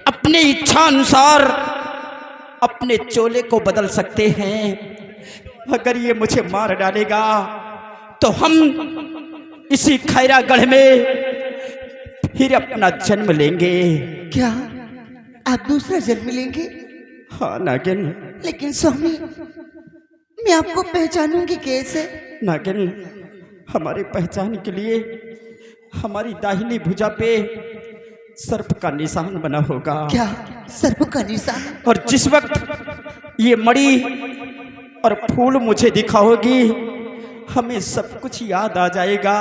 अपनी इच्छा अनुसार अपने चोले को बदल सकते हैं। अगर ये मुझे मार डालेगा तो हम इसी खैरागढ़ में फिर अपना जन्म लेंगे। क्या आप दूसरा जन्म लेंगे? हाँ नागिन। लेकिन स्वामी, मैं आपको पहचानूंगी कैसे? नागिन, हमारी पहचान के लिए हमारी दाहिनी भुजा पे सर्प का निशान बना होगा। क्या सर्प का निशान? और जिस वक्त ये मणि और फूल मुझे दिखाओगी, हमें सब कुछ याद आ जाएगा।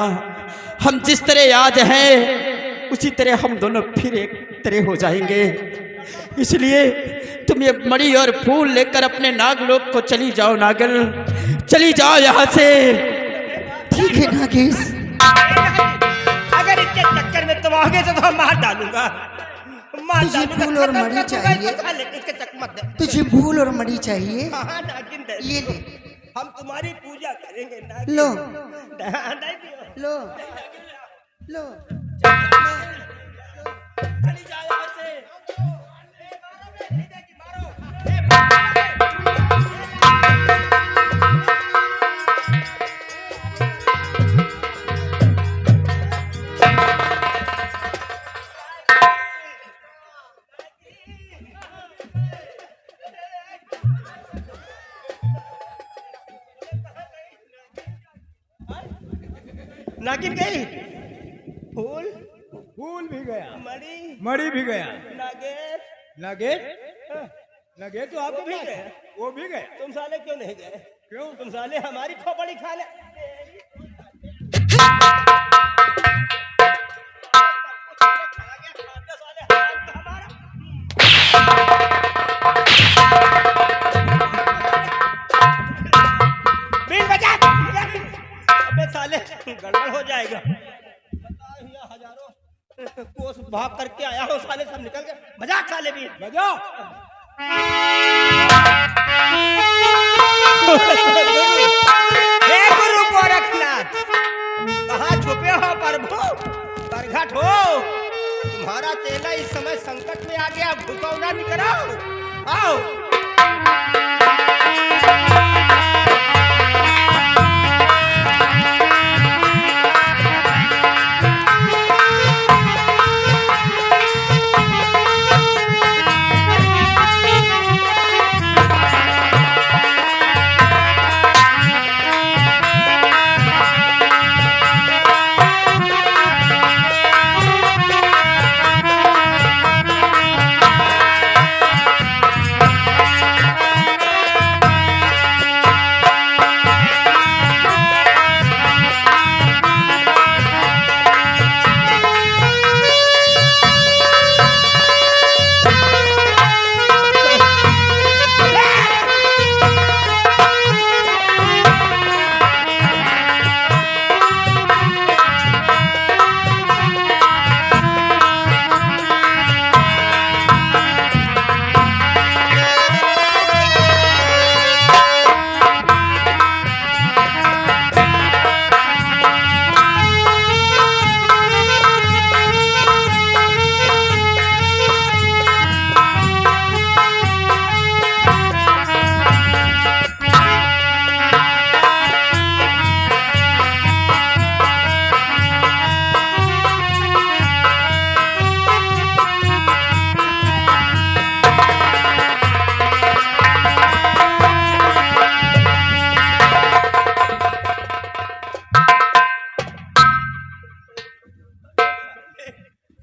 हम जिस तरह आज हैं उसी तरह हम दोनों फिर एक तरह हो जाएंगे। इसलिए तुम ये मणि और फूल लेकर अपने नागलोक को चली जाओ। नागल, चली जाओ यहाँ से। ठीक है नागेश। अगर इनके चक्कर में तुम आओगे तो मैं मार डालूंगा। तुझे फूल और मणि चाहिए? तुझे फूल और मणि चाहिए? हाँ नागिन दे। ये ले। हम तुम्हारी पूजा करेंगे नागिन। लो नहीं दियो। लो लो। चली जाओ यहाँ से। नागिन गई। फूल फूल भी गया, मणि मणि भी गया, नागेश नगे नगे तो आप भी गए। वो भी गए। तुम साले क्यों नहीं गए? क्यों? तुम साले हमारी खोपड़ी खा ले। बीन बजा। अबे साले गड़बड़ हो जाएगा। हजारों कोस भाग करके आया हो, साले सब निकल गए। बजा साले भी बजाओ। हे गुरु गोरखनाथ, कहाँ छुपे हो प्रभु? प्रगट हो। तुम्हारा चेला इस समय संकट में आ गया। घुसौना निकलो। आओ।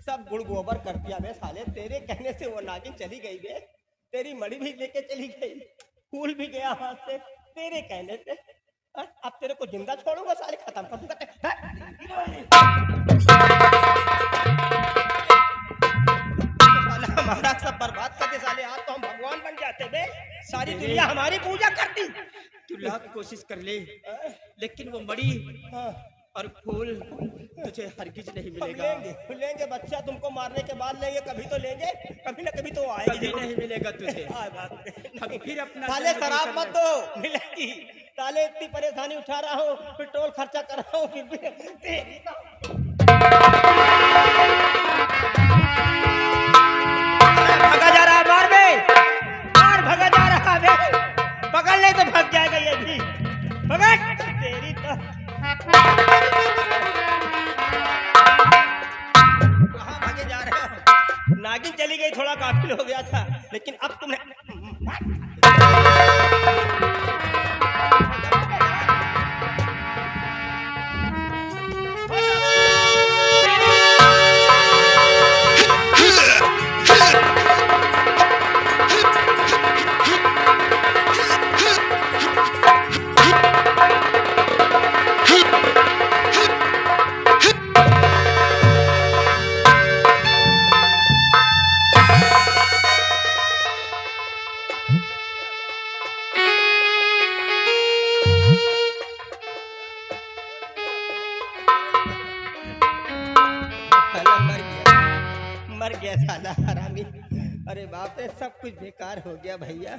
सब गुड़ गोबर कर दिया बे साले। तेरे कहने से वो नागिन चली गई बे। तेरी मणि भी लेके चली गई, फूल भी गया हाथ से तेरे कहने से। अब तेरे को जिंदा छोड़ूंगा साले, खत्म कर दूंगा। साला हमारा सब बर्बाद कर दे साले। आज तो हम भगवान बन जाते बे। सारी दुनिया हमारी पूजा करती। तू लाख कोशिश कर ले, लेकिन वो मणि और फूल तुझे हरगिज नहीं मिलेगा। लेंगे बच्चा, तुमको मारने के बाद लेंगे। कभी तो लेंगे, कभी ना कभी तो आएगी। कभी नहीं मिलेगा तुझे। अभी फिर अपना साले शराब मत दो, मिलेगी। साले इतनी परेशानी उठा रहा हूँ, पेट्रोल खर्चा कर रहा हूँ, फिर भी तेरी तो नागिन चली गई, थोड़ा काफिल हो गया था, लेकिन अब तुमने मर गया साला हरामी। अरे बाप रे, सब कुछ बेकार हो गया भैया।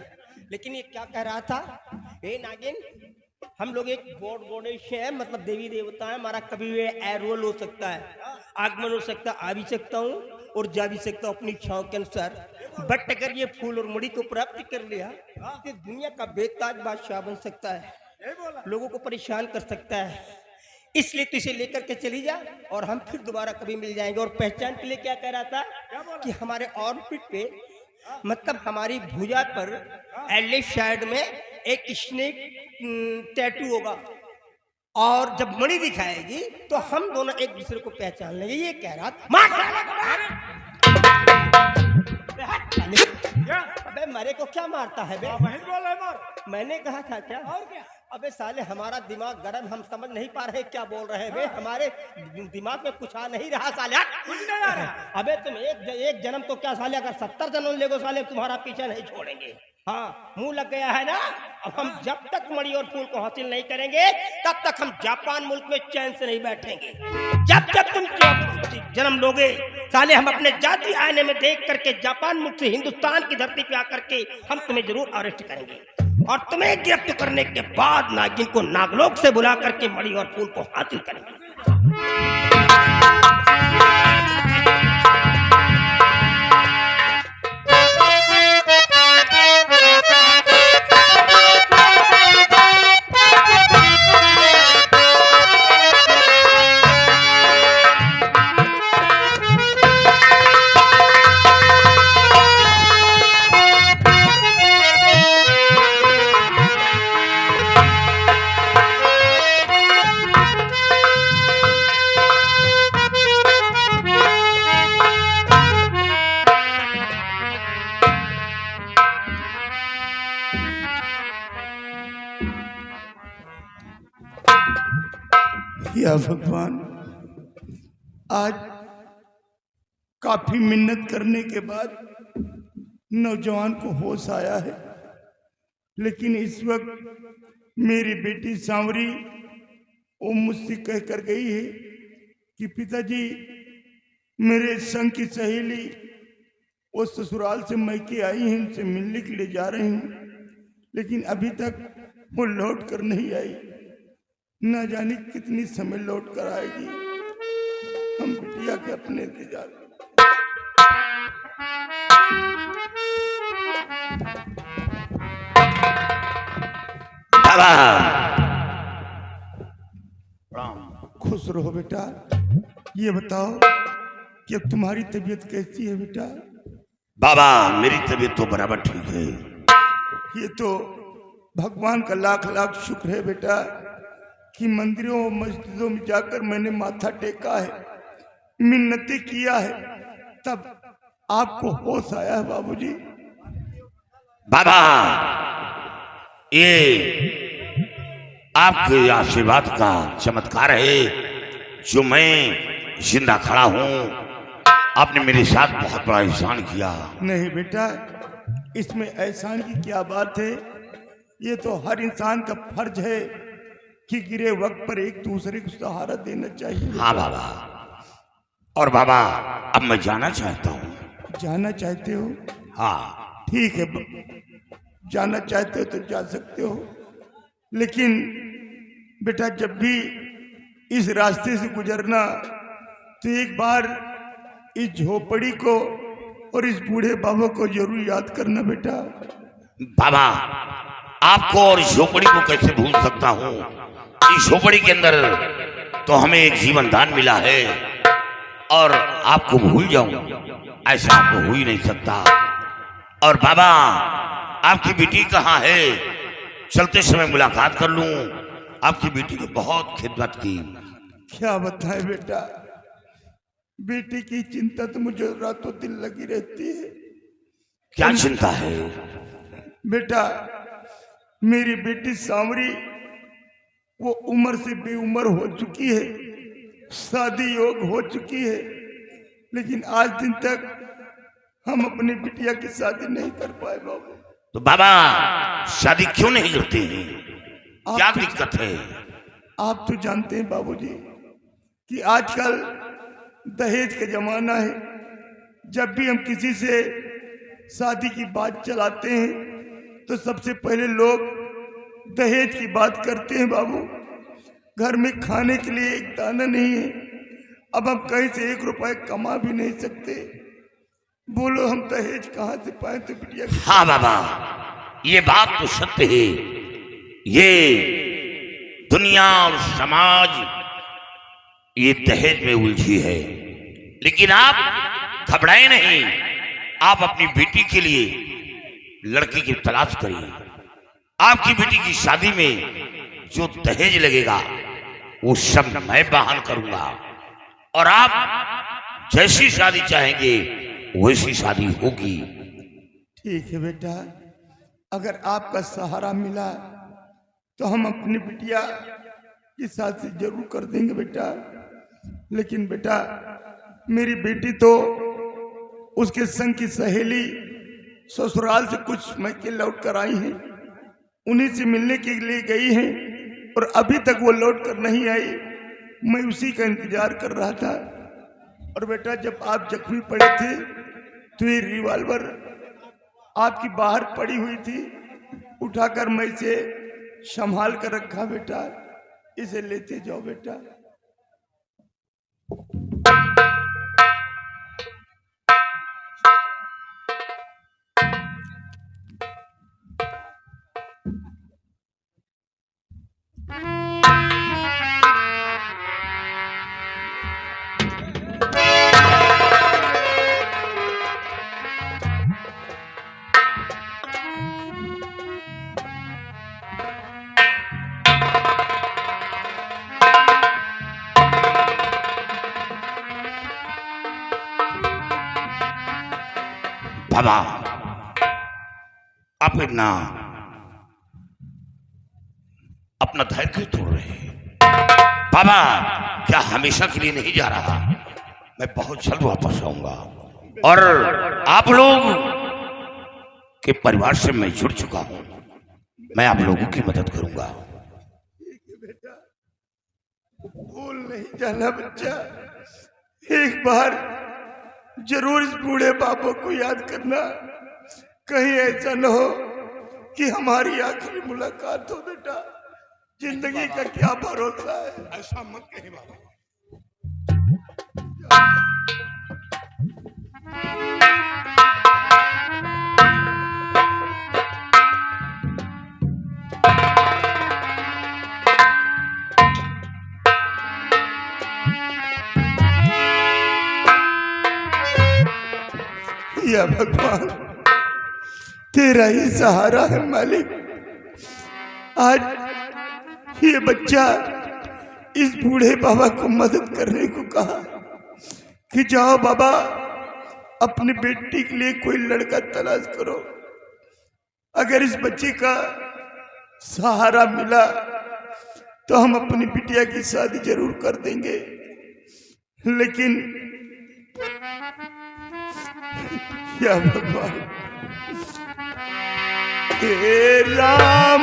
लेकिन ये क्या कह रहा था, ए नागिन, हम लोग एक गॉडेस है, मतलब देवी देवता है, हमारा कभी भी एरोल हो सकता है, आगमन हो सकता है, आ भी सकता हूँ और जा भी सकता हूँ अपनी इच्छाओं के अनुसार। बट अगर ये फूल और मणि को प्राप्त कर लिया तो दुनिया का बेताज बादशाह बन सकता है, लोगों को परेशान कर सकता है। इसलिए तो इसे लेकर के चली जा और हम फिर दोबारा कभी मिल जाएंगे। और पहचान के लिए क्या कह रहा था कि हमारे ऑर्बिट पे, मतलब हमारी भुजा पर लेफ्ट साइड में एक स्नेक टैटू होगा, और जब मणि दिखाएगी तो हम दोनों एक दूसरे को पहचान लेंगे। ये कह रहा था। अबे मरे को क्या मारता है बे? मैंने कहा था क्या? और क्या? अबे साले, हमारा दिमाग गरम, हम समझ नहीं पा रहे क्या बोल रहे हैं बे। हमारे दिमाग में कुछ आ नहीं रहा साले। कुछ नहीं आ रहा। अबे तुम एक जन्म तो क्या साले, अगर 70 जन्म लेगो साले, तुम्हारा पीछा नहीं छोड़ेंगे। हाँ, मुंह लग गया है ना। अब हम जब तक मणि और फूल को हासिल नहीं करेंगे तब तक हम जापान मुल्क में चैन से नहीं बैठेंगे। जब तुम जन्म लोगे साले, हम अपने जाति आईने में देख करके जापान मुल्क से हिंदुस्तान की धरती पे आकर के हम तुम्हें जरूर अरेस्ट करेंगे, और तुम्हें गिरफ्त करने के बाद नागिन को नागलोक से बुला करके मणि और फूल को हासिल करेंगे। या भगवान, आज काफी मिन्नत करने के बाद नौजवान को होश आया है, लेकिन इस वक्त मेरी बेटी सांवरी वो मुझसे कह कर गई है कि पिताजी, मेरे संग की सहेली वो ससुराल से मैके आई हैं, उनसे मिलने के लिए जा रही हूँ, लेकिन अभी तक वो लौट कर नहीं आई। न जाने कितनी समय लौट कर आएगी। हम बिटिया के अपने इंतजार। खुश रहो बेटा। ये बताओ कि अब तुम्हारी तबीयत कैसी है बेटा? बाबा, मेरी तबीयत तो बराबर ठीक है। ये तो भगवान का लाख लाख शुक्र है बेटा कि मंदिरों और मस्जिदों में जाकर मैंने माथा टेका है, मिन्नतें किया है, तब आपको होश आया है बाबूजी। बाबा, ये आपके आशीर्वाद का चमत्कार है जो मैं जिंदा खड़ा हूं। आपने मेरे साथ बहुत बड़ा एहसान किया। नहीं बेटा, इसमें एहसान की क्या बात है? ये तो हर इंसान का फर्ज है कि गिरे वक्त पर एक दूसरे को सहारा देना चाहिए। हाँ बाबा। और बाबा, अब मैं जाना चाहता हूँ। जाना चाहते हो? हाँ ठीक है, जाना चाहते हो तो जा सकते हो, लेकिन बेटा जब भी इस रास्ते से गुजरना तो एक बार इस झोपड़ी को और इस बूढ़े बाबा को जरूर याद करना बेटा। बाबा, आपको और झोपड़ी को कैसे भूल सकता हूँ? इस झोपड़ी के अंदर तो हमें एक जीवन दान मिला है, और आपको भूल जाऊं ऐसा तो हो ही नहीं सकता। और बाबा, आपकी बेटी कहाँ है? चलते समय मुलाकात कर लूं। आपकी बेटी ने बहुत खिदमत की। क्या बताए बेटा, बेटी की चिंता तो मुझे रातों दिन लगी रहती है। क्या चिंता है? बेटा, मेरी बेटी सांवरी वो उम्र से बेउम्र हो चुकी है, शादी योग हो चुकी है, लेकिन आज दिन तक हम अपनी बिटिया की शादी नहीं कर पाए बाबू। तो बाबा, शादी क्यों नहीं करते हैं? क्या दिक्कत है? आप तो जानते हैं बाबूजी कि आजकल दहेज का जमाना है। जब भी हम किसी से शादी की बात चलाते हैं तो सबसे पहले लोग दहेज की बात करते हैं बाबू। घर में खाने के लिए एक दाना नहीं है, अब हम कहीं से 1 रुपए कमा भी नहीं सकते। बोलो हम दहेज कहाँ से पाए तो बिटिया की। हाँ बाबा, ये बात तो सत्य है। ये दुनिया और समाज ये दहेज में उलझी है, लेकिन आप घबराए नहीं। आप अपनी बेटी के लिए लड़की की तलाश करिए। आपकी बेटी की शादी में जो दहेज लगेगा वो सब मैं बहन करूंगा, और आप जैसी शादी चाहेंगे वैसी शादी होगी। ठीक है बेटा, अगर आपका सहारा मिला तो हम अपनी बिटिया की शादी जरूर कर देंगे बेटा। लेकिन बेटा, मेरी बेटी तो उसके संग की सहेली ससुराल से कुछ मैके लौट कर आई हैं, उन्हीं से मिलने के लिए गई हैं और अभी तक वो लौट कर नहीं आई। मैं उसी का इंतजार कर रहा था। और बेटा, जब आप जख्मी पड़े थे तो ये रिवॉल्वर आपकी बाहर पड़ी हुई थी, उठाकर मैं इसे संभाल कर रखा बेटा। इसे लेते जाओ बेटा। बाबा, आप अपना धैर्य क्यों तोड़ रहे हैं? बाबा, क्या हमेशा के लिए नहीं जा रहा? मैं बहुत जल्द वापस आऊंगा और आप लोग के परिवार से मैं जुड़ चुका हूं। मैं आप लोगों की मदद करूंगा। बेटा, भूल नहीं जाना बच्चा। एक बार जरूर इस बूढ़े बाबू को याद करना। कहीं ऐसा न हो कि हमारी आखिरी मुलाकात हो बेटा। जिंदगी का क्या भरोसा है। ऐसा मत कहे बाबा। या भगवान, तेरा ही सहारा है मालिक। आज ये बच्चा इस बूढ़े बाबा को मदद करने को कहा कि जाओ बाबा, अपनी बेटी के लिए कोई लड़का तलाश करो। अगर इस बच्चे का सहारा मिला तो हम अपनी बिटिया की शादी जरूर कर देंगे। लेकिन या भगवान, हे राम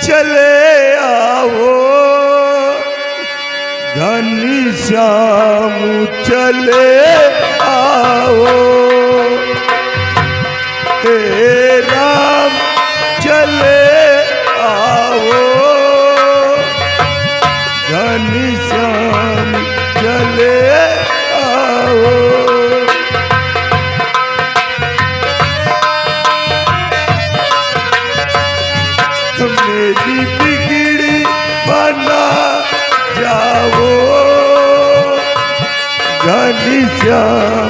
चले आओ, घनश्याम चले आओ, हे राम चले आओ, घनश्याम चले आओ। मेरी बिगड़ी बना जाओ, घनश्याम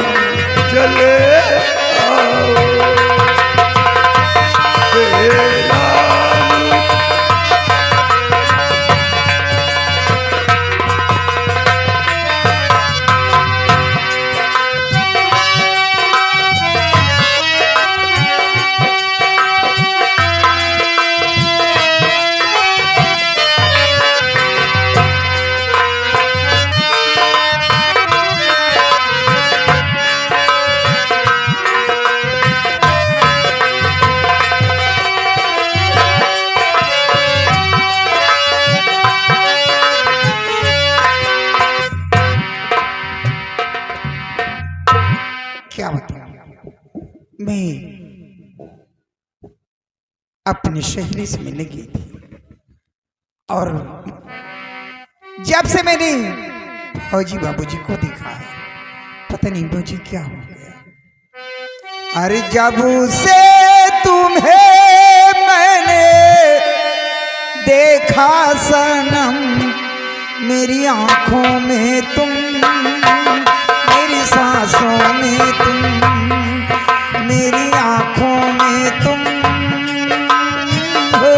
मैं अपने सहेली से मिलने गई थी और जब से मैंने फौजी बाबूजी को देखा है, पता नहीं मुझे क्या हो गया। अरे जब से तुम्हें मैंने देखा सनम, मेरी आंखों में तुम, मेरी सांसों में तुम, मेरी आंखों में तुम हो।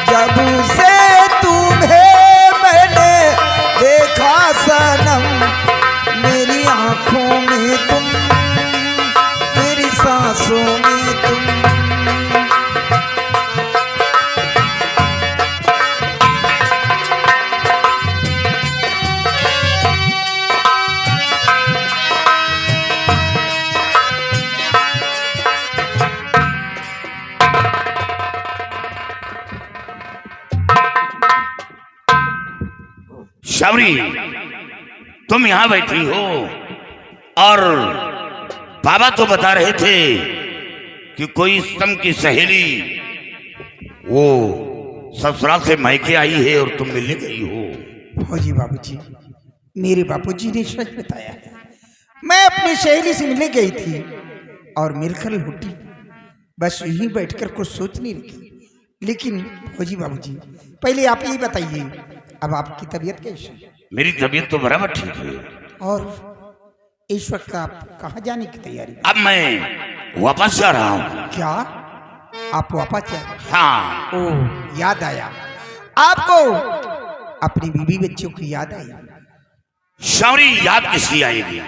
जब से तुम्हें मैंने देखा सनम, मेरी आंखों में तुम, मेरी सांसों में तुम। शबरी, तुम यहां बैठी हो और बाबा तो बता रहे थे कि कोई स्तंभ की सहेली वो ससुराल से मायके आई है और तुम मिलने गई हो। फौजी बाबूजी, मेरे बाबूजी ने सच बताया है। मैं अपनी सहेली से मिलने गई थी और मिलकर लौटी, बस यहीं बैठकर कुछ सोचने लगी। लेकिन फौजी बाबूजी, पहले आप ये बताइए, अब आपकी तबीयत कैसी है? मेरी तबीयत तो बराबर ठीक है। और इस वक्त आप कहाँ जाने की तैयारी? अब मैं वापस जा रहा हूँ। क्या आप वापस जा रहे? हाँ। ओह, याद आया आपको, अपनी बीवी बच्चों की याद आई? शबरी, याद किसकी आएगी?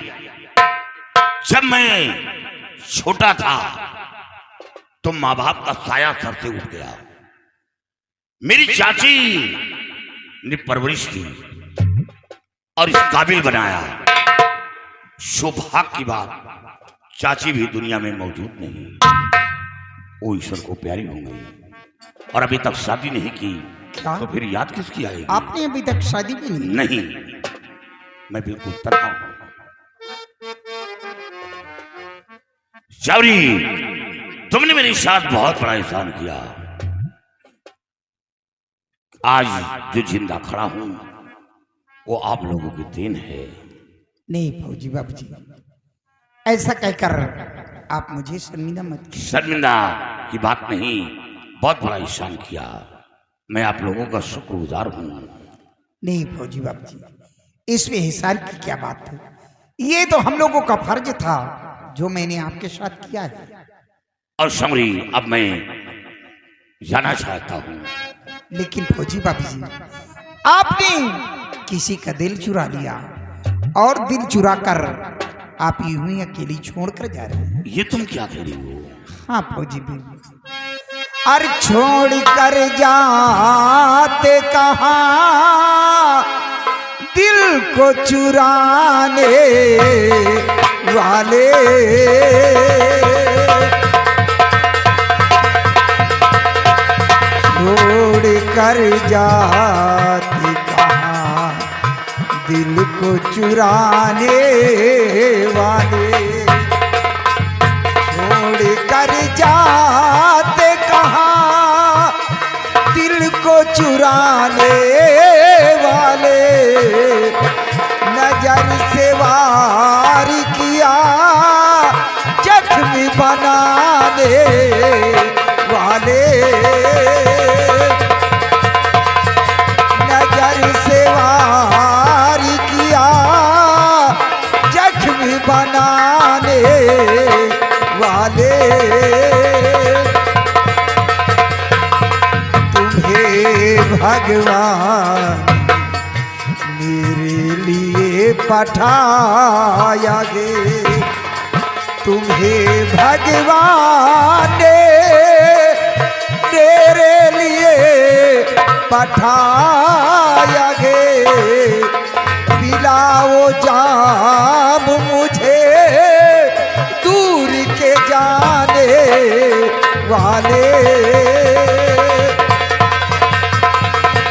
जब मैं छोटा था तो माँ बाप का साया सर से उठ गया। मेरी चाची ने परवरिश की और इस काबिल बनाया। सौभाग्य की बात, चाची भी दुनिया में मौजूद नहीं, वो ईश्वर को प्यारी हो गई और अभी तक शादी नहीं की। क्या? तो फिर याद किसकी आएगी? आपने अभी तक शादी भी नहीं? मैं बिल्कुल तन्हा हूं। शबरी, तुमने मेरे साथ बहुत बड़ा एहसान किया। आज जो जिंदा खड़ा हूं वो आप लोगों की देन है। नहीं फौजी बाबूजी, ऐसा कहकर आप मुझे शर्मिंदा मत कीजिए। शर्मिंदा की बात नहीं, बहुत बड़ा एहसान किया। मैं आप लोगों का शुक्रगुजार हूं। नहीं फौजी बाबूजी, इसमें एहसान की क्या बात है? ये तो हम लोगों का फर्ज था जो मैंने आपके साथ किया है। और शबरी, अब मैं जाना चाहता हूं। लेकिन फौजी बाबूजी, आपने किसी का दिल चुरा लिया और दिल चुरा कर आप यूं ही अकेली छोड़कर जा रहे हैं। ये तुम क्या कह रही हो? हाँ फौजी बीबी, अरे छोड़ कर जाते कहाँ दिल को चुराने वाले, छोड़ कर जाते कहाँ दिल को चुराने वाले, छोड़ कर जाते कहाँ दिल को चुराने वाले, नजर से वार किया जख्म बनाने वाले, नजर से वार किया जख्म बनाने वाले, तुम्हें भगवान मेरे लिए पठाया गे, तुम्हें भगवान ने मेरे लिए पठाया गे, पिलाओ जाम मुझे दूर के जाने वाले,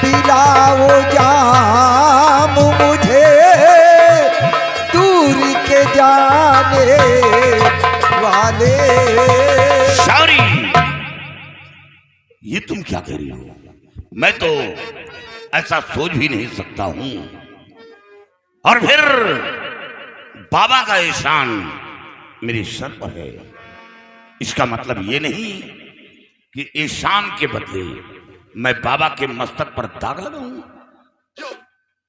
पिलाओ जाम मुझे दूर के जाने जाने वाले। शौरी, ये तुम क्या कह रही हो? मैं तो ऐसा सोच भी नहीं सकता हूं। और फिर बाबा का एहसान मेरे सर पर है। इसका मतलब ये नहीं कि एहसान के बदले मैं बाबा के मस्तक पर दाग लगाऊं,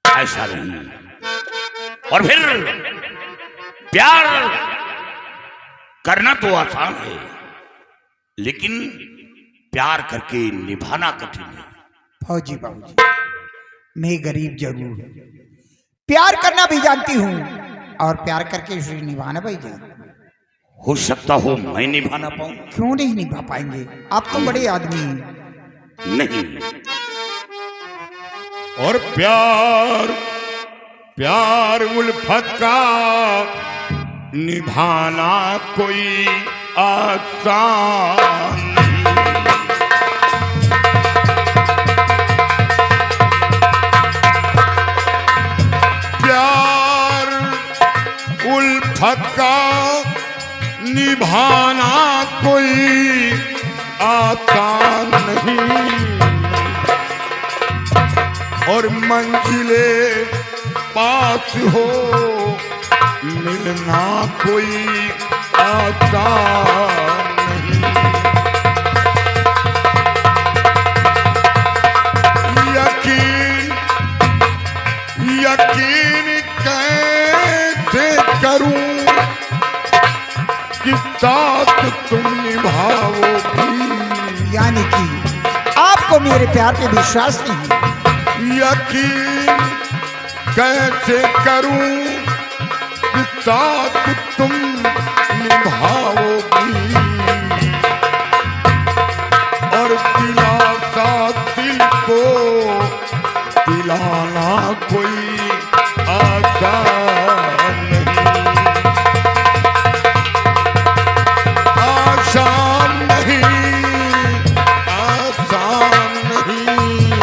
ऐसा नहीं। और फिर प्यार करना तो आसान है, लेकिन प्यार करके निभाना कठिन है। फौजी बाबूजी, मैं गरीब जरूर हूं, प्यार करना भी जानती हूँ और प्यार करके उसे निभाना भी जानती हूँ। हो सकता हो मैं निभा ना पाऊं। क्यों नहीं निभा पाएंगे? आप तो बड़े आदमी हैं। नहीं, और प्यार प्यार उल्फत का निभाना कोई आसान नहीं। प्यार उल्फत का निभाना कोई आसान नहीं। और मंजिले पास हो मिलना कोई आसान नहीं। यकीन यकीन कैसे करूं कि साथ तुम निभाओगी। यानी कि आपको मेरे प्यार पे विश्वास नहीं है। यकीन कैसे करूं कि साथ तुम निभाओगी। और दिलासा दिल को दिलाना कोई आसान नहीं। आसान नहीं, आसान नहीं,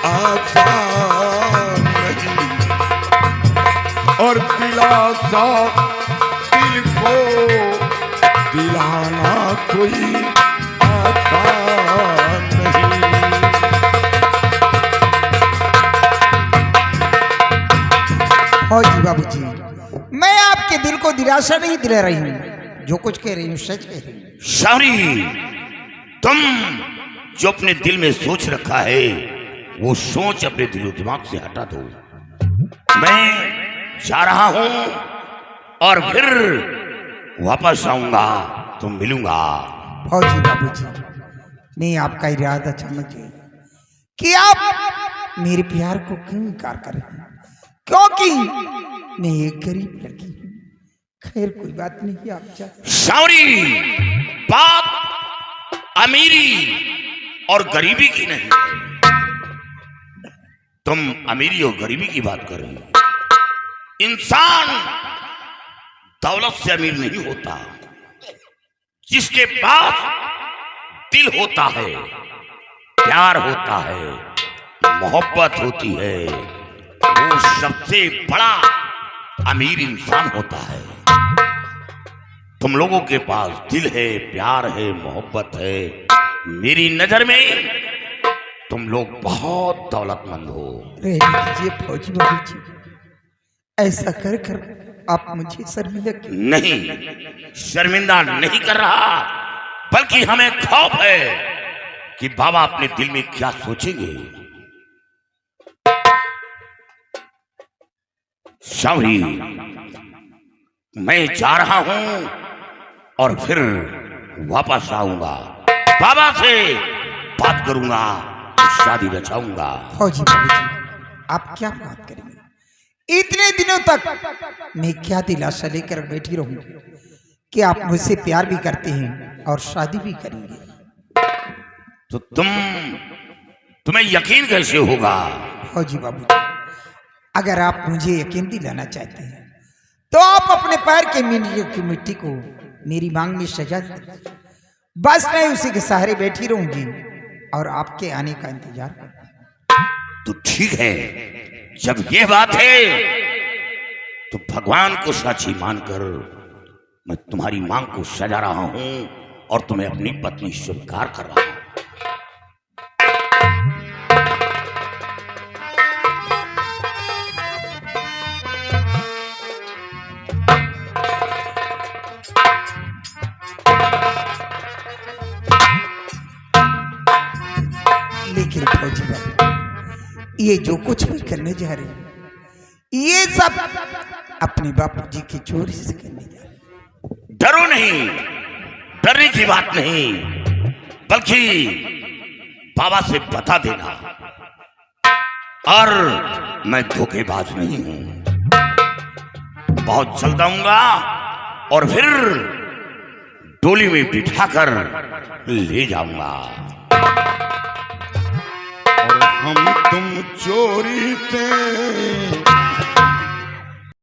आसान नहीं। और दिलासा दिल को दिलाना कोई आसान नहीं। फौजी बाबूजी, मैं आपके दिल को दिलासा नहीं दिला रही हूँ, जो कुछ कह रही हूँ सच कह रही हूँ। शौरी, तुम जो अपने दिल में सोच रखा है वो सोच अपने दिलो दिमाग से हटा दो। मैं जा रहा हूं और फिर वापस आऊंगा तो मिलूंगा। फौजी बाबूजी, मैं आपका इरादा समझे कि आप मेरे प्यार को क्यों इनकार कर रहे हैं? क्योंकि मैं एक गरीब लड़की हूँ। खैर कोई बात नहीं, आप जा। शौरी, बात अमीरी और गरीबी की नहीं है। तुम अमीरी और गरीबी की बात कर रही हो। इंसान दौलत से अमीर नहीं होता। जिसके पास दिल होता है, प्यार होता है, मोहब्बत होती है, वो सबसे बड़ा अमीर इंसान होता है। तुम लोगों के पास दिल है, प्यार है, मोहब्बत है। मेरी नजर में तुम लोग बहुत दौलतमंद हो। रहने दीजिए फौजी बाबूजी, ऐसा कर कर आप मुझे शर्मिंदा क्यों? नहीं, शर्मिंदा नहीं कर रहा, बल्कि हमें खौफ है कि बाबा अपने दिल में क्या सोचेंगे। शौरी, मैं जा रहा हूं और फिर वापस आऊंगा। बाबा से बात करूंगा, शादी रचाऊंगा। फौजी बाबूजी, आप क्या बात करेंगे? इतने दिनों तक मैं क्या दिलासा लेकर बैठी रहूंगी कि आप मुझसे प्यार भी करते हैं और शादी भी करेंगे? तो तुम्हें यकीन कैसे होगा? फौजी बाबूजी, अगर आप मुझे यकीन दिलाना चाहते हैं तो आप अपने पैर के मिट्टी को मेरी मांग में सजा दीजिए। बस मैं उसी के सहारे बैठी रहूंगी और आपके आने का इंतजार करूंगी। तो ठीक है, जब ये बात है तो भगवान को साक्षी मानकर मैं तुम्हारी मांग को सजा रहा हूं और तुम्हें अपनी पत्नी स्वीकार कर रहा हूं। लेकिन फौजी बाबू, ये जो कुछ भी करने जा रहे हैं, ये सब अपने बापू जी की चोरी से करने जा रहे हैं। डरो नहीं, डरने की बात नहीं, बल्कि बाबा से बता देना। और मैं धोखेबाज नहीं हूं, बहुत जल्द आऊंगा और फिर डोली में बिठाकर ले जाऊंगा। और हम तुम चोरी थे